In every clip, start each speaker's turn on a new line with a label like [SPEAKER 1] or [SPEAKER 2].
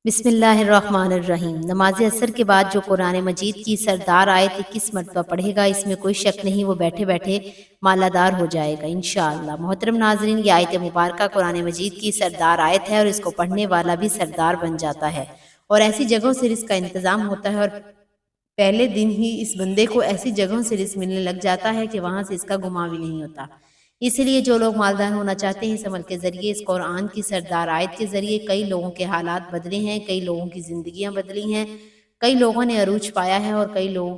[SPEAKER 1] بسم اللہ الرحمن الرحیم۔ نماز عصر کے بعد جو قرآن مجید کی سردار آیت 21 مرتبہ پڑھے گا، اس میں کوئی شک نہیں وہ بیٹھے بیٹھے مالادار ہو جائے گا انشاءاللہ۔ محترم ناظرین، یہ آیت مبارکہ قرآن مجید کی سردار آیت ہے اور اس کو پڑھنے والا بھی سردار بن جاتا ہے، اور ایسی جگہوں سے رزق کا انتظام ہوتا ہے، اور پہلے دن ہی اس بندے کو ایسی جگہوں سے رزق ملنے لگ جاتا ہے کہ وہاں سے اس کا گماں بھی نہیں ہوتا۔ اس لیے جو لوگ مالدار ہونا چاہتے ہیں، اس عمل کے ذریعے، اس قرآن کی سردار آیت کے ذریعے کئی لوگوں کے حالات بدلے ہیں، کئی لوگوں کی زندگیاں بدلی ہیں، کئی لوگوں نے عروج پایا ہے، اور کئی لوگ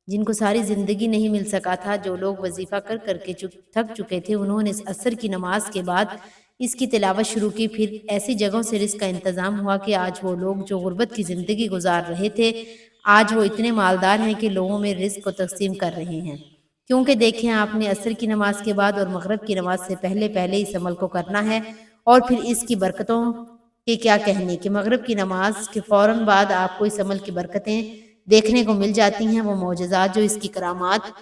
[SPEAKER 1] جن کو ساری زندگی نہیں مل سکا تھا، جو لوگ وظیفہ کر کر کے تھک چکے تھے، انہوں نے عصر کی نماز کے بعد اس کی تلاوت شروع کی۔ پھر ایسی جگہوں سے رزق کا انتظام ہوا کہ آج وہ لوگ جو غربت کی زندگی گزار رہے تھے، آج وہ اتنے مالدار ہیں کہ لوگوں میں رزق کو تقسیم کر رہے ہیں۔ کیونکہ دیکھیں، آپ نے عصر کی نماز کے بعد اور مغرب کی نماز سے پہلے اس عمل کو کرنا ہے، اور پھر اس کی برکتوں کے کیا کہنے کہ مغرب کی نماز کے فوراً بعد آپ کو اس عمل کی برکتیں دیکھنے کو مل جاتی ہیں، وہ معجزات، جو اس کی کرامات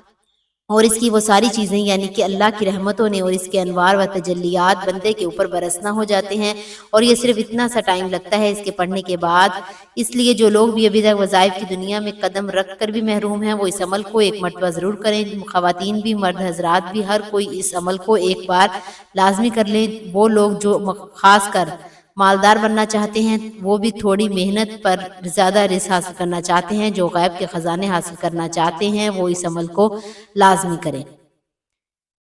[SPEAKER 1] اور اس کی وہ ساری چیزیں، یعنی کہ اللہ کی رحمتوں نے اور اس کے انوار و تجلیات بندے کے اوپر برسنا ہو جاتے ہیں، اور یہ صرف اتنا سا ٹائم لگتا ہے اس کے پڑھنے کے بعد۔ اس لیے جو لوگ بھی ابھی تک وظائف کی دنیا میں قدم رکھ کر بھی محروم ہیں، وہ اس عمل کو ایک مرتبہ ضرور کریں۔ خواتین بھی، مرد حضرات بھی، ہر کوئی اس عمل کو ایک بار لازمی کر لیں۔ وہ لوگ جو خاص کر مالدار بننا چاہتے ہیں، وہ بھی تھوڑی محنت پر زیادہ رزق حاصل کرنا چاہتے ہیں، جو غیب کے خزانے حاصل کرنا چاہتے ہیں، وہ اس عمل کو لازمی کریں۔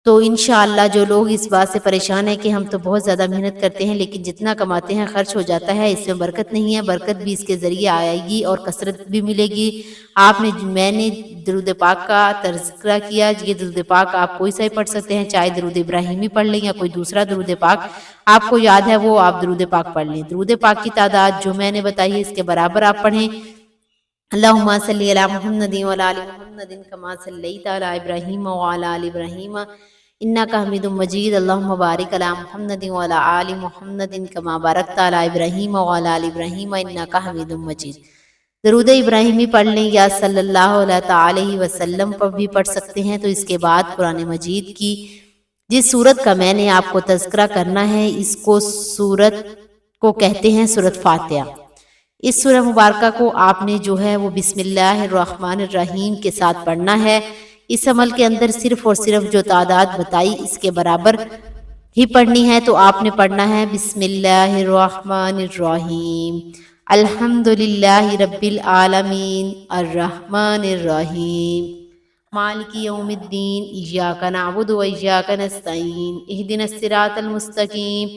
[SPEAKER 1] تو انشاءاللہ جو لوگ اس بات سے پریشان ہیں کہ ہم تو بہت زیادہ محنت کرتے ہیں لیکن جتنا کماتے ہیں خرچ ہو جاتا ہے، اس میں برکت نہیں ہے، برکت بھی اس کے ذریعے آئے گی اور کثرت بھی ملے گی۔ میں نے درود پاک کا تذکرہ کیا، یہ درود پاک آپ کوئی سا ہی پڑھ سکتے ہیں، چاہے درود ابراہیمی پڑھ لیں یا کوئی دوسرا درود پاک آپ کو یاد ہے وہ آپ درود پاک پڑھ لیں۔ درود پاک کی تعداد جو میں نے بتائی ہے، اس کے برابر آپ پڑھیں۔ اللہم صلی علی محمد وعلی آل محمد کما صلیت علی ابراہیم وعلی آل ابراہیم انک حمید مجید۔ اللہم بارک علی محمد وعلی آل محمد کما بارکت علی ابراہیم وعلی آل ابراہیم انک حمید مجید۔ درود ابراہیمی پڑھ لیں یا صلی اللہ علیہ وسلم پر بھی پڑھ سکتے ہیں۔ تو اس کے بعد قرآن مجید کی جس سورت کا میں نے آپ کو تذکرہ کرنا ہے، اس کو سورت کو کہتے ہیں سورت فاتحہ۔ اس سورہ مبارکہ کو آپ نے جو ہے وہ بسم اللہ الرحمن الرحیم کے ساتھ پڑھنا ہے۔ اس عمل کے اندر صرف اور صرف جو تعداد بتائی اس کے برابر ہی پڑھنی ہے۔ تو آپ نے پڑھنا ہے بسم اللہ الرحمن الرحیم، الحمدللہ رب العالمین، الرحمن الرحیم، مالک یوم الدین، ایاک نعبد و ایاک نستعین، اہدنا الصراط المستقیم،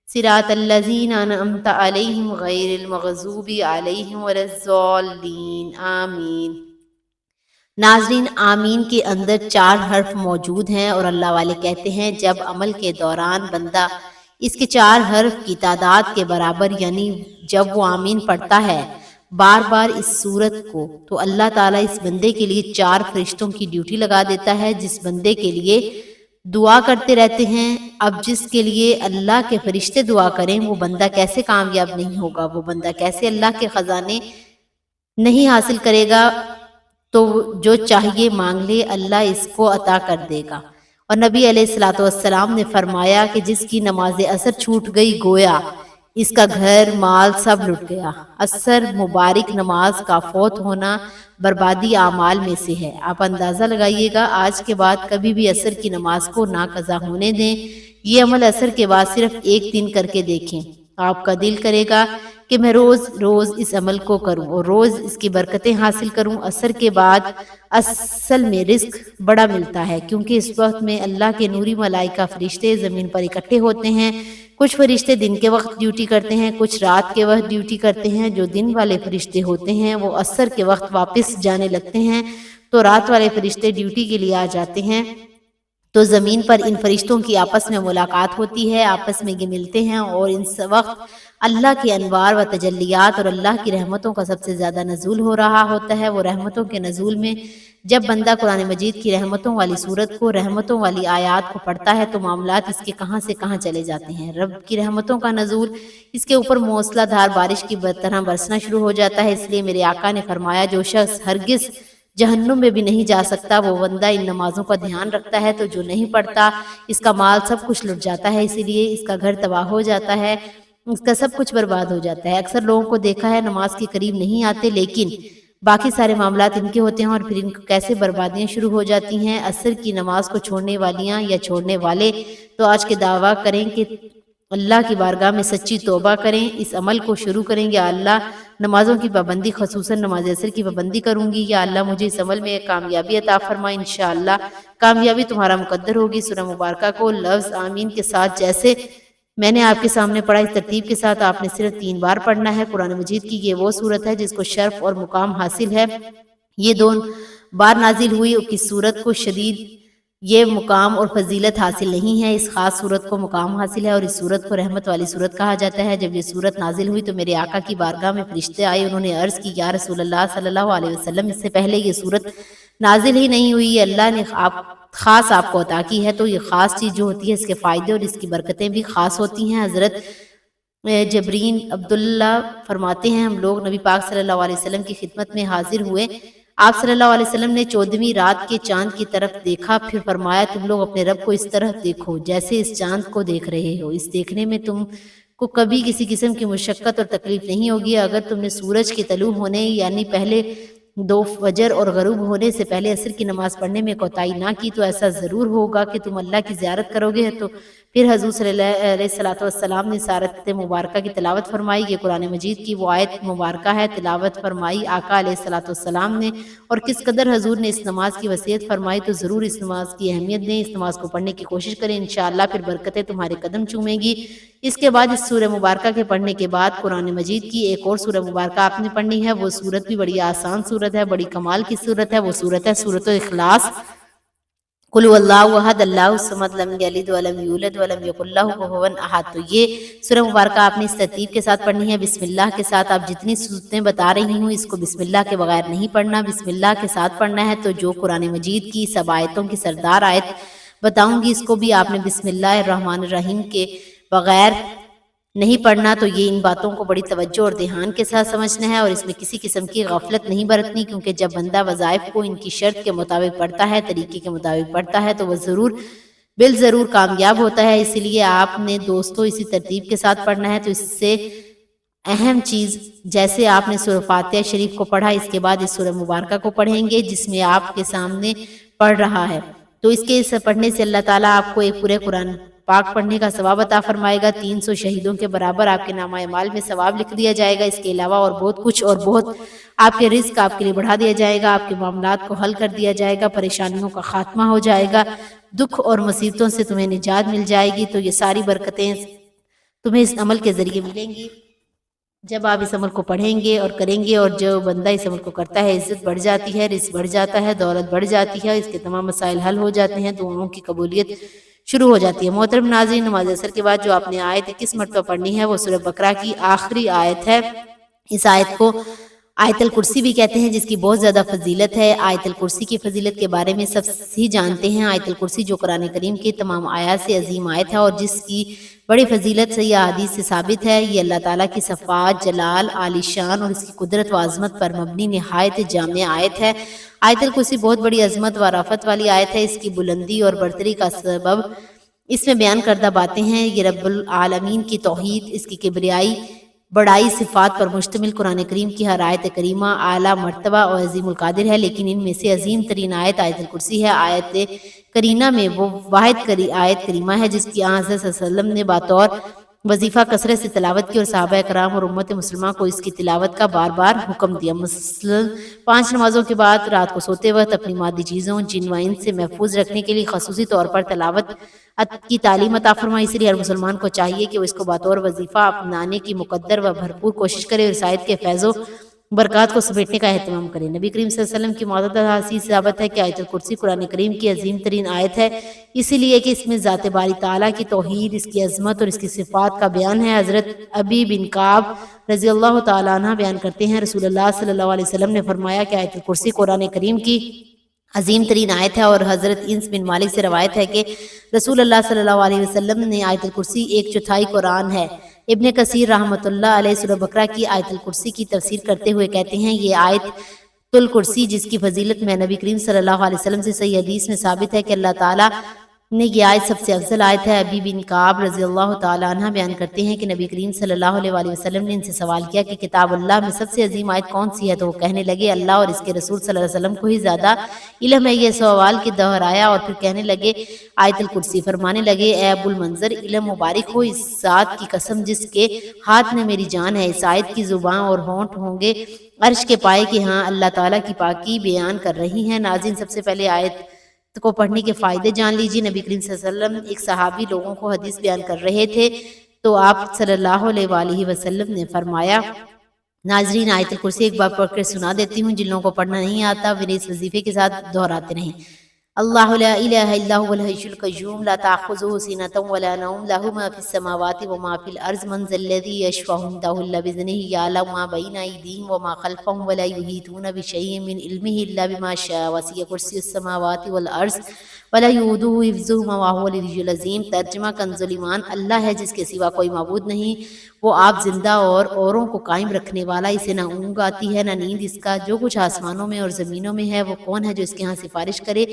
[SPEAKER 1] صراط الذین انعمت علیہم غیر المغضوب علیہم ولا الضالین، آمین۔ ناظرین، آمین کے اندر 4 حرف موجود ہیں، اور اللہ والے کہتے ہیں جب عمل کے دوران بندہ اس کے 4 حرف کی تعداد کے برابر، یعنی جب وہ آمین پڑھتا ہے بار بار اس سورت کو، تو اللہ تعالیٰ اس بندے کے لیے 4 فرشتوں کی ڈیوٹی لگا دیتا ہے، جس بندے کے لیے دعا کرتے رہتے ہیں۔ اب جس کے لیے اللہ کے فرشتے دعا کریں، وہ بندہ کیسے کامیاب نہیں ہوگا، وہ بندہ کیسے اللہ کے خزانے نہیں حاصل کرے گا؟ تو جو چاہیے مانگ لے، اللہ اس کو عطا کر دے گا۔ اور نبی علیہ الصلوۃ والسلام نے فرمایا کہ جس کی نماز عصر چھوٹ گئی، گویا اس کا گھر مال سب لٹ گیا۔ عصر مبارک نماز کا فوت ہونا بربادی اعمال میں سے ہے۔ آپ اندازہ لگائیے گا، آج کے بعد کبھی بھی عصر کی نماز کو نہ قضا ہونے دیں۔ یہ عمل عصر کے بعد صرف 1 دن کر کے دیکھیں، آپ کا دل کرے گا کہ میں روز روز اس عمل کو کروں اور روز اس کی برکتیں حاصل کروں۔ عصر کے بعد اصل میں رزق بڑا ملتا ہے، کیونکہ اس وقت میں اللہ کے نوری ملائکہ فرشتے زمین پر اکٹھے ہوتے ہیں۔ کچھ فرشتے دن کے وقت ڈیوٹی کرتے ہیں، کچھ رات کے وقت ڈیوٹی کرتے ہیں۔ جو دن والے فرشتے ہوتے ہیں وہ عصر کے وقت واپس جانے لگتے ہیں، تو رات والے فرشتے ڈیوٹی کے لیے آ جاتے ہیں۔ تو زمین پر ان فرشتوں کی آپس میں ملاقات ہوتی ہے، آپس میں یہ ملتے ہیں، اور اس وقت اللہ کے انوار و تجلیات اور اللہ کی رحمتوں کا سب سے زیادہ نزول ہو رہا ہوتا ہے۔ وہ رحمتوں کے نزول میں جب بندہ قرآن مجید کی رحمتوں والی صورت کو، رحمتوں والی آیات کو پڑھتا ہے، تو معاملات اس کے کہاں سے کہاں چلے جاتے ہیں۔ رب کی رحمتوں کا نزول اس کے اوپر موصلہ دھار بارش کی طرح برسنا شروع ہو جاتا ہے۔ اس لیے میرے آقا نے فرمایا، جو شخص ہرگز جہنم میں بھی نہیں جا سکتا، وہ بندہ ان نمازوں کا دھیان رکھتا ہے، تو جو نہیں پڑھتا اس کا مال سب کچھ لٹ جاتا ہے، اسی لیے اس کا گھر تباہ ہو جاتا ہے۔ اس کا سب کچھ برباد ہو جاتا ہے۔ اکثر لوگوں کو دیکھا ہے نماز کے قریب نہیں آتے، لیکن باقی سارے معاملات ان کے ہوتے ہیں اور پھر ان کو کیسے بربادیاں شروع ہو جاتی ہیں۔ عصر کی نماز کو چھوڑنے والیاں یا چھوڑنے والے تو آج کے دعویٰ کریں کہ اللہ کی بارگاہ میں سچی توبہ کریں، اس عمل کو شروع کریں گے، اللہ نمازوں کی پابندی خصوصاً نماز عصر کی پابندی کروں گی، یا اللہ مجھے اس عمل میں کامیابی عطا فرما، انشاءاللہ کامیابی تمہارا مقدر ہوگی۔ سورہ مبارکہ کو لفظ آمین کے ساتھ جیسے میں نے آپ کے سامنے پڑھا اس ترتیب کے ساتھ آپ نے صرف 3 بار پڑھنا ہے۔ قرآن مجید کی یہ وہ صورت ہے جس کو شرف اور مقام حاصل ہے۔ یہ 2 بار نازل ہوئی کس صورت کو شدید یہ مقام اور فضیلت حاصل نہیں ہے، اس خاص صورت کو مقام حاصل ہے اور اس صورت کو رحمت والی صورت کہا جاتا ہے۔ جب یہ صورت نازل ہوئی تو میرے آقا کی بارگاہ میں فرشتے آئے، انہوں نے عرض کی یا رسول اللہ صلی اللہ علیہ وسلم، اس سے پہلے یہ صورت نازل ہی نہیں ہوئی، یہ اللہ نے خاص آپ کو عطا کی ہے، تو یہ خاص چیز جو ہوتی ہے اس کے فائدے اور اس کی برکتیں بھی خاص ہوتی ہیں۔ حضرت جبرین عبداللہ فرماتے ہیں ہم لوگ نبی پاک صلی اللہ علیہ وسلم کی خدمت میں حاضر ہوئے، آپ صلی اللہ علیہ وسلم نے 14ویں رات کے چاند کی طرف دیکھا، پھر فرمایا تم لوگ اپنے رب کو اس طرح دیکھو جیسے اس چاند کو دیکھ رہے ہو، اس دیکھنے میں تم کو کبھی کسی قسم کی مشقت اور تکلیف نہیں ہوگی۔ اگر تم نے سورج کے طلوع ہونے یعنی پہلے 2 فجر اور غروب ہونے سے پہلے عصر کی نماز پڑھنے میں کوتاہی نہ کی تو ایسا ضرور ہوگا کہ تم اللہ کی زیارت کرو گے۔ تو پھر حضور صلی اللہ علیہ وسلم نے سارت مبارکہ کی تلاوت فرمائی، یہ قرآن مجید کی وہ آیت مبارکہ ہے، تلاوت فرمائی آقا علیہ السلام نے، اور کس قدر حضور نے اس نماز کی وصیت فرمائی، تو ضرور اس نماز کی اہمیت دیں، اس نماز کو پڑھنے کی کوشش کریں، انشاءاللہ پھر برکتیں تمہارے قدم چومیں گی۔ اس کے بعد اس سورہ مبارکہ کے پڑھنے کے بعد قرآن مجید کی ایک اور سورہ مبارکہ آپ نے پڑھنی ہے، وہ سورت بھی بڑی آسان سورت ہے، بڑی کمال کی سورت ہے، وہ سورت ہے سورۃ الاخلاص۔ قل هو اللہ احد اللہ الصمد لم یلد ولم یولد ولم یکن لہ کفوا احد۔ تو یہ سورہ مبارکہ آپ نے اس ترتیب کے ساتھ پڑھنی ہے، بسم اللہ کے ساتھ۔ آپ جتنی صورتیں بتا رہی ہوں اس کو بسم اللہ کے بغیر نہیں پڑھنا، بسم اللہ کے ساتھ پڑھنا ہے۔ تو جو قرآن مجید کی سب آیتوں کی سردار آیت بتاؤں گی اس کو بھی آپ نے بسم اللہ الرحمن الرحیم کے بغیر نہیں پڑھنا۔ تو یہ ان باتوں کو بڑی توجہ اور دھیان کے ساتھ سمجھنا ہے اور اس میں کسی قسم کی غفلت نہیں برتنی، کیونکہ جب بندہ وظائف کو ان کی شرط کے مطابق پڑھتا ہے، طریقے کے مطابق پڑھتا ہے، تو وہ ضرور کامیاب ہوتا ہے۔ اسی لیے آپ نے دوستو اسی ترتیب کے ساتھ پڑھنا ہے۔ تو اس سے اہم چیز جیسے آپ نے سورہ فاتحہ شریف کو پڑھا، اس کے بعد اس سورہ مبارکہ کو پڑھیں گے جس میں آپ کے سامنے پڑھ رہا ہے، تو اس کے پڑھنے سے اللہ تعالیٰ آپ کو ایک پورے قرآن پاک پڑھنے کا ثواب عطا فرمائے گا، 300 شہیدوں کے برابر آپ کے نامہ اعمال میں ثواب لکھ دیا جائے گا۔ اس کے علاوہ اور بہت کچھ اور بہت آپ کے رزق آپ کے لیے بڑھا دیا جائے گا، آپ کے معاملات کو حل کر دیا جائے گا، پریشانیوں کا خاتمہ ہو جائے گا، دکھ اور مصیبتوں سے تمہیں نجات مل جائے گی۔ تو یہ ساری برکتیں تمہیں اس عمل کے ذریعے ملیں گی جب آپ اس عمل کو پڑھیں گے اور کریں گے، اور جو بندہ اس عمل کو کرتا ہے عزت بڑھ جاتی ہے، رزق بڑھ جاتا ہے، دولت بڑھ جاتی ہے، اس کے تمام مسائل حل ہو جاتے ہیں، دعاؤں کی قبولیت شروع ہو جاتی ہے۔ محترم ناظرین، نماز عصر کے بعد جو آپ نے آیت 21 مرتبہ پڑھنی ہے وہ سورہ بقرہ کی آخری آیت ہے۔ اس آیت کو آیت الکرسی بھی کہتے ہیں جس کی بہت زیادہ فضیلت ہے۔ آیت الکرسی کی فضیلت کے بارے میں سب ہی جانتے ہیں۔ آیت الکرسی جو قرآن کریم کی تمام آیات سے عظیم آیت ہے اور جس کی بڑی فضیلت صحیح احادیث سے ثابت ہے، یہ اللہ تعالیٰ کی صفات، جلال، عالی شان اور اس کی قدرت و عظمت پر مبنی نہایت جامع آیت ہے۔ آیت الکرسی بہت بڑی عظمت و رافت والی آیت ہے۔ اس کی بلندی اور برتری کا سبب اس میں بیان کردہ باتیں ہیں۔ یہ رب العالمین کی توحید، اس کی کبریائی، بڑائی، صفات پر مشتمل قرآن کریم کی ہر آیت کریمہ اعلیٰ مرتبہ اور عظیم القدر ہے، لیکن ان میں سے عظیم ترین آیت آیت الکرسی ہے۔ آیت کریمہ میں وہ واحد آیت کریمہ ہے جس کی حضرت صلی اللہ علیہ وسلم نے بطور وظیفہ کثرت سے تلاوت کی اور صحابہ کرام اور امت مسلمہ کو اس کی تلاوت کا بار بار حکم دیا۔ مثلاً 5 نمازوں کے بعد رات کو سوتے وقت اپنی مادی چیزوں، جن و انس سے محفوظ رکھنے کے لیے خصوصی طور پر تلاوت کی تعلیم عطا فرمائی۔ اس لیے ہر مسلمان کو چاہیے کہ وہ اس کو بطور وظیفہ اپنانے کی مقدر و بھرپور کوشش کرے اور اس آیت کے فیض و برکات کو سمیٹنے کا اہتمام کرے۔ نبی کریم صلی اللہ علیہ وسلم کی معتدل حدیث سے ثابت ہے کہ آیت الکرسی قرآن کریم کی عظیم ترین آیت ہے، اسی لیے کہ اس میں ذات باری تعالیٰ کی توحید، اس کی عظمت اور اس کی صفات کا بیان ہے۔ حضرت ابی بن کعب رضی اللہ تعالیٰ عنہ بیان کرتے ہیں، رسول اللہ صلی اللہ علیہ وسلم نے فرمایا کہ آیت الکرسی قرآن کریم کی عظیم ترین آیت ہے، اور حضرت انس بن مالک سے روایت ہے کہ رسول اللہ صلی اللہ علیہ وسلم نے آیت الکرسی 1/4 قرآن ہے۔ ابن کثیر رحمۃ اللہ علیہ سورہ بقرہ کی آیت الکرسی کی تفسیر کرتے ہوئے کہتے ہیں، یہ آیت الکرسی جس کی فضیلت میں نبی کریم صلی اللہ علیہ وسلم سے صحیح حدیث میں ثابت ہے کہ اللہ تعالیٰ نے یہ آیت سب سے افضل آیت ہے۔ ابی بن کعب رضی اللہ تعالیٰ عنہ بیان کرتے ہیں کہ نبی کریم صلی اللہ علیہ وآلہ وسلم نے ان سے سوال کیا کہ کتاب اللہ میں سب سے عظیم آیت کون سی ہے؟ تو وہ کہنے لگے اللہ اور اس کے رسول صلی اللہ علیہ وسلم کو ہی زیادہ علم ہے۔ یہ سوال کے دہرایا اور پھر کہنے لگے آیت الکرسی۔ فرمانے لگے اے ابو المنذر، علم مبارک ہو اس ذات کی قسم جس کے ہاتھ میں میری جان ہے، اس آیت کی زبان اور ہونٹ ہوں گے عرش کے پائے کہ ہاں اللہ تعالیٰ کی پاکی بیان کر رہی ہیں۔ ناظرین، سب سے پہلے آیت کو پڑھنے کے فائدے جان لیجیے۔ نبی کریم صلی اللہ علیہ وسلم ایک صحابی لوگوں کو حدیث بیان کر رہے تھے تو آپ صلی اللہ علیہ وآلہ وسلم نے فرمایا، ناظرین آیت الکرسی ایک بار پڑھ کر سنا دیتی ہوں، جن لوگوں کو پڑھنا نہیں آتا وہ اس وظیفے کے ساتھ دہراتے رہیں۔ اللہ لا الہ الا هو الحی القیوم لا تأخذہ سنۃ ولا نوم لہ ما فی السماوات وما فی الارض من ذا الذی یشفع عندہ الا باذنہ یعلم ما بین ایدیہم وما خلفہم ولا یحیطون بشیء من علمہ الا بما شاء وسع کرسی السماوات والارض ولا یؤودہ حفظہما وہو العلی العظیم۔ ترجمہ کنز ایمان، اللہ ہے جس کے سوا کوئی معبود نہیں، وہ آپ زندہ اور اوروں کو قائم رکھنے والا، اسے نہ اونگ آتی ہے نہ نیند اس کا، جو کچھ آسمانوں میں اور زمینوں میں ہے وہ کون ہے جو اس کے ہاں سفارش کرے،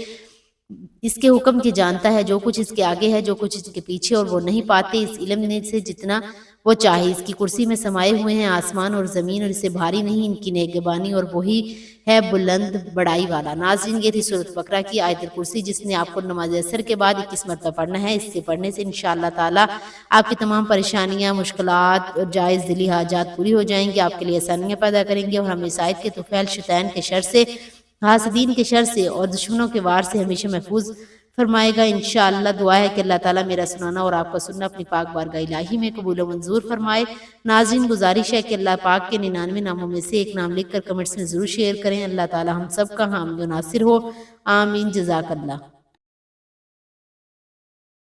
[SPEAKER 1] اس کے حکم کی جانتا ہے، جو کچھ اس کے آگے ہے جو کچھ اس کے پیچھے، اور وہ نہیں پاتے اس علم سے جتنا وہ چاہے۔ اس کی کرسی میں سمائے ہوئے ہیں آسمان اور زمین اور اسے بھاری نہیں ان کی نگہبانی، اور وہی ہے بلند بڑائی والا۔ ناظرین، یہ تھی سورۃ بقرہ کی آیت الکرسی جس نے آپ کو نماز عصر کے بعد 21 مرتبہ پڑھنا ہے۔ اس سے پڑھنے سے انشاءاللہ تعالی آپ کی تمام پریشانیاں، مشکلات اور جائز دلی حاجات پوری ہو جائیں گی، آپ کے لیے آسانیاں پیدا کریں گے، اور ہم اس آیت کے طفیل شیطان کے شر سے، حاسدین کے شر سے اور دشمنوں کے وار سے ہمیشہ محفوظ فرمائے گا۔ انشاءاللہ دعا ہے کہ اللہ تعالیٰ میرا سنانا اور آپ کا سننا اپنی پاک بارگاہ الہی میں قبول و منظور فرمائے۔ ناظرین، گزارش ہے کہ اللہ پاک کے 99 ناموں میں سے ایک نام لکھ کر کمنٹس میں ضرور شیئر کریں۔ اللہ تعالیٰ ہم سب کا حامی و ناصر ہو، آمین، جزاک اللہ۔